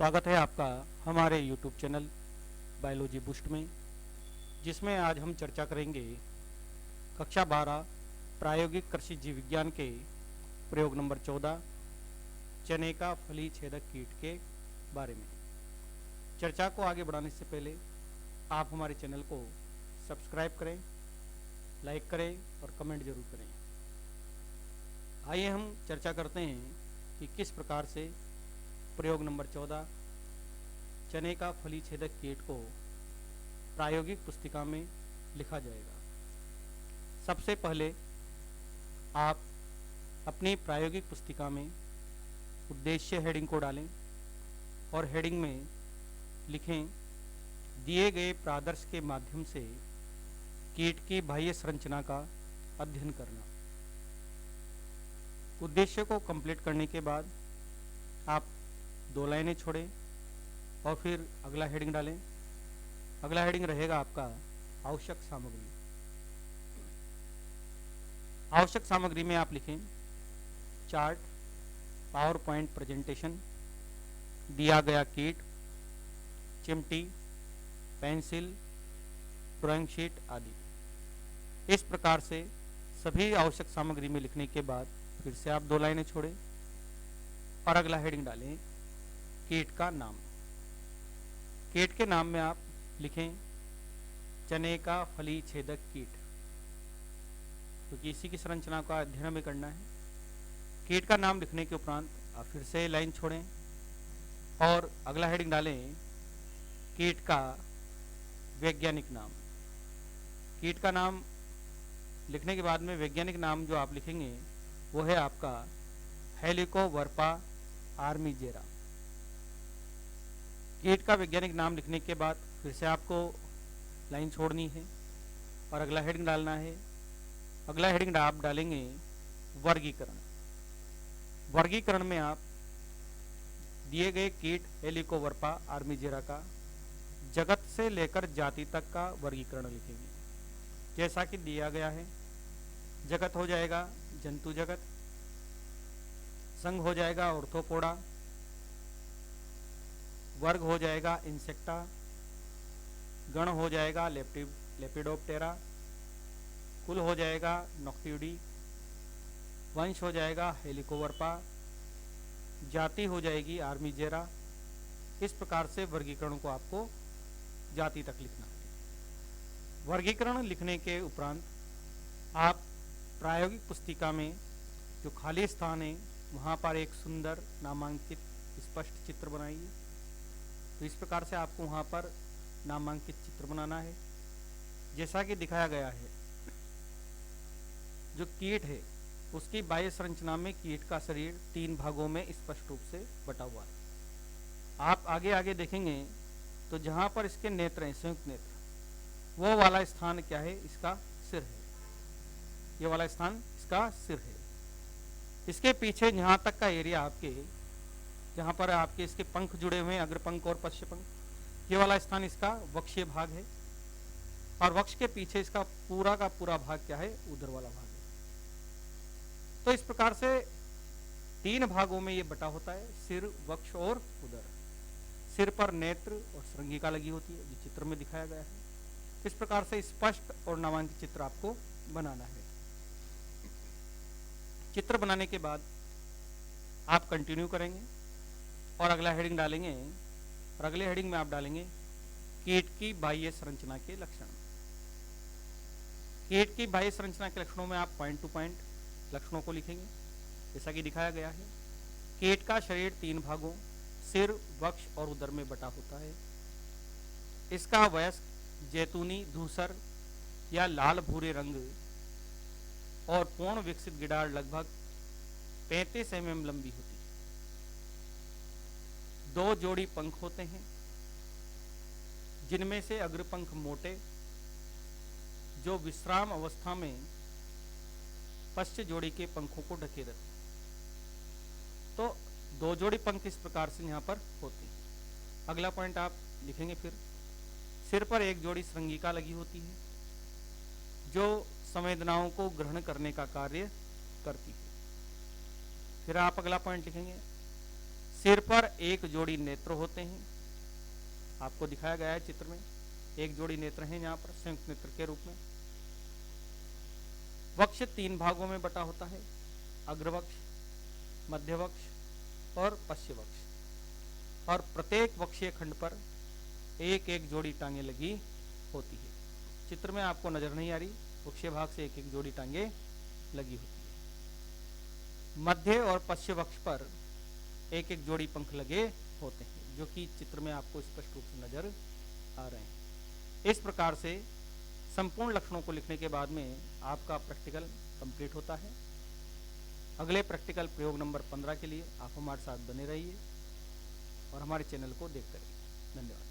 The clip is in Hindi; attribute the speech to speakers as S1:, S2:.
S1: स्वागत है आपका हमारे YouTube चैनल बायोलॉजी बूस्ट में, जिसमें आज हम चर्चा करेंगे कक्षा 12 प्रायोगिक कृषि जीव विज्ञान के प्रयोग नंबर 14 चने का फली छेदक कीट के बारे में। चर्चा को आगे बढ़ाने से पहले आप हमारे चैनल को सब्सक्राइब करें, लाइक करें और कमेंट जरूर करें। आइए हम चर्चा करते हैं कि किस प्रकार से प्रयोग नंबर 14 चने का फली छेदक कीट को प्रायोगिक पुस्तिका में लिखा जाएगा। सबसे पहले आप अपनी प्रायोगिक पुस्तिका में उद्देश्य हेडिंग को डालें और हेडिंग में लिखें दिए गए प्रादर्श के माध्यम से कीट की बाह्य संरचना का अध्ययन करना। उद्देश्य को कंप्लीट करने के बाद आप 2 लाइनें छोड़ें और फिर अगला हेडिंग डालें। अगला हेडिंग रहेगा आपका आवश्यक सामग्री। आवश्यक सामग्री में आप लिखें चार्ट, पावर पॉइंट प्रेजेंटेशन, दिया गया कीट, चिमटी, पेंसिल, ड्राइंग शीट आदि। इस प्रकार से सभी आवश्यक सामग्री में लिखने के बाद फिर से आप 2 लाइनें छोड़ें और अगला हेडिंग डालें कीट का नाम। कीट के नाम में आप लिखें चने का फली छेदक कीट, क्योंकि इसी की संरचना का अध्ययन हमें करना है। कीट का नाम लिखने के उपरांत आप फिर से लाइन छोड़ें और अगला हेडिंग डालें कीट का वैज्ञानिक नाम। कीट का नाम लिखने के बाद में वैज्ञानिक नाम जो आप लिखेंगे वो है आपका हेलिकोवर्पा आर्मीजेरा। कीट का वैज्ञानिक नाम लिखने के बाद फिर से आपको लाइन छोड़नी है और अगला हेडिंग डालना है। अगला हेडिंग आप डालेंगे वर्गीकरण। वर्गीकरण में आप दिए गए कीट हेलिकोवर्पा आर्मीजेरा का जगत से लेकर जाति तक का वर्गीकरण लिखेंगे, जैसा कि दिया गया है। जगत हो जाएगा जंतु जगत, संघ हो जाएगा ऑर्थोपोडा, वर्ग हो जाएगा इंसेक्टा, गण हो जाएगा लेपिडोप्टेरा, कुल हो जाएगा नोक्टिडी, वंश हो जाएगा हेलिकोवर्पा, जाति हो जाएगी आर्मीजेरा। इस प्रकार से वर्गीकरण को आपको जाति तक लिखना है। वर्गीकरण लिखने के उपरांत आप प्रायोगिक पुस्तिका में जो खाली स्थान है वहाँ पर एक सुंदर नामांकित स्पष्ट चित्र बनाइए। तो इस प्रकार से आपको वहाँ पर नामांकित चित्र बनाना है, जैसा कि दिखाया गया है। जो कीट है उसकी बाह्य संरचना में कीट का शरीर 3 भागों में स्पष्ट रूप से बटा हुआ है। आप आगे आगे देखेंगे तो जहाँ पर इसके नेत्र हैं, संयुक्त नेत्र, वो वाला स्थान क्या है? इसका सिर है। ये वाला स्थान इसका सिर है। इसके पीछे जहाँ तक का एरिया आपके, जहाँ पर आपके इसके पंख जुड़े हुए हैं, अग्रपंख और पश्चपंख, ये वाला स्थान इसका वक्षीय भाग है। और वक्ष के पीछे इसका पूरा का पूरा भाग क्या है? उदर वाला भाग है। तो इस प्रकार से 3 भागों में ये बटा होता है, सिर, वक्ष और उदर। सिर पर नेत्र और श्रृंगिका लगी होती है, जो चित्र में दिखाया गया है। इस प्रकार से स्पष्ट और नामांकित चित्र आपको बनाना है। चित्र बनाने के बाद आप कंटिन्यू करेंगे और अगला हेडिंग डालेंगे और अगले हेडिंग में आप डालेंगे कीट की बाह्य संरचना के लक्षण। कीट की बाह्य संरचना के लक्षणों में आप पॉइंट टू पॉइंट लक्षणों को लिखेंगे, जैसा कि दिखाया गया है। कीट का शरीर 3 भागों सिर, वक्ष और उदर में बटा होता है। इसका वयस्क जैतूनी, धूसर या लाल भूरे रंग और पूर्ण विकसित गिडार लगभग 35 mm लंबी होती है। 2 जोड़ी पंख होते हैं, जिनमें से अग्रपंख मोटे, जो विश्राम अवस्था में पश्च जोड़ी के पंखों को ढके रहते हैं। तो 2 जोड़ी पंख इस प्रकार से यहाँ पर होते हैं। अगला पॉइंट आप लिखेंगे फिर सिर पर 1 जोड़ी श्रृंगिका लगी होती है, जो संवेदनाओं को ग्रहण करने का कार्य करती है। फिर आप अगला पॉइंट लिखेंगे सिर पर एक जोड़ी नेत्र होते हैं, आपको दिखाया गया है चित्र में, एक जोड़ी नेत्र हैं यहाँ पर संयुक्त नेत्र के रूप में। वक्ष 3 भागों में बटा होता है, अग्रवक्ष, मध्यवक्ष और पश्चवक्ष, और प्रत्येक वक्षीय खंड पर एक एक जोड़ी टांगे लगी होती है। चित्र में आपको नजर नहीं आ रही, वक्षीय भाग से एक एक जोड़ी टांगे लगी होती है। मध्य और पश्चवक्ष पर एक एक जोड़ी पंख लगे होते हैं, जो कि चित्र में आपको स्पष्ट रूप से नजर आ रहे हैं। इस प्रकार से संपूर्ण लक्षणों को लिखने के बाद में आपका प्रैक्टिकल कंप्लीट होता है। अगले प्रैक्टिकल प्रयोग नंबर 15 के लिए आप हमारे साथ बने रहिए और हमारे चैनल को देखते रहिए। धन्यवाद।